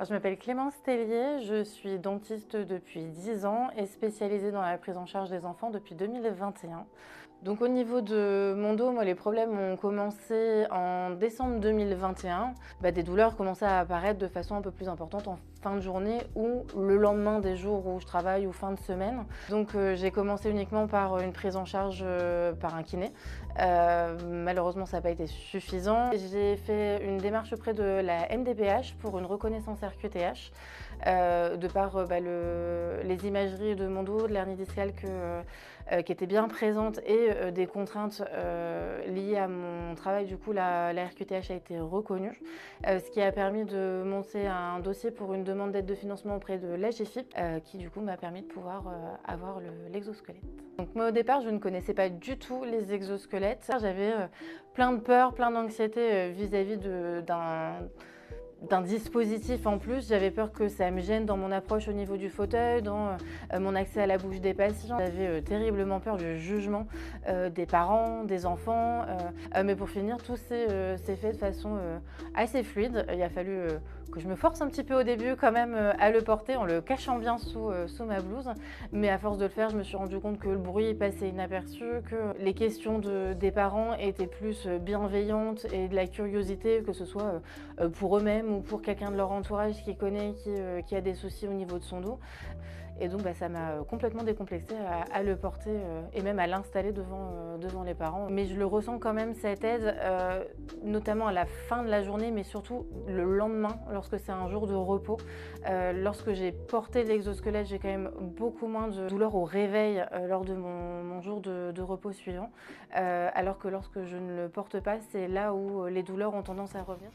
Je m'appelle Clémence Tellier, je suis dentiste depuis 10 ans et spécialisée dans la prise en charge des enfants depuis 2021. Donc au niveau de mon dos, moi les problèmes ont commencé en décembre 2021. Des douleurs commençaient à apparaître de façon un peu plus importante en fin de journée ou le lendemain des jours où je travaille ou fin de semaine. Donc j'ai commencé uniquement par une prise en charge par un kiné. Malheureusement ça n'a pas été suffisant. J'ai fait une démarche auprès de la MDPH pour une reconnaissance RQTH de par les imageries de mon dos, de l'hernie discale qui était bien présente et des contraintes liées à mon travail. Du coup, la RQTH a été reconnue, ce qui a permis de monter un dossier pour une demande d'aide de financement auprès de l'AGFIP, qui du coup m'a permis de pouvoir avoir l'exosquelette. Donc moi au départ, je ne connaissais pas du tout les exosquelettes. J'avais plein de peur, plein d'anxiété vis-à-vis d'un dispositif en plus. J'avais peur que ça me gêne dans mon approche au niveau du fauteuil, dans mon accès à la bouche des patients. J'avais terriblement peur du jugement des parents, des enfants. Mais pour finir, tout s'est fait de façon assez fluide. Il a fallu que je me force un petit peu au début quand même à le porter en le cachant bien sous ma blouse. Mais à force de le faire, je me suis rendu compte que le bruit passait inaperçu, que les questions des parents étaient plus bienveillantes et de la curiosité, que ce soit pour eux-mêmes ou pour quelqu'un de leur entourage qui connaît, qui a des soucis au niveau de son dos. Et donc ça m'a complètement décomplexée à le porter et même à l'installer devant les parents. Mais je le ressens quand même, cette aide, notamment à la fin de la journée, mais surtout le lendemain, lorsque c'est un jour de repos. Lorsque j'ai porté l'exosquelette, j'ai quand même beaucoup moins de douleur au réveil lors de mon jour de repos suivant. Alors que lorsque je ne le porte pas, c'est là où les douleurs ont tendance à revenir.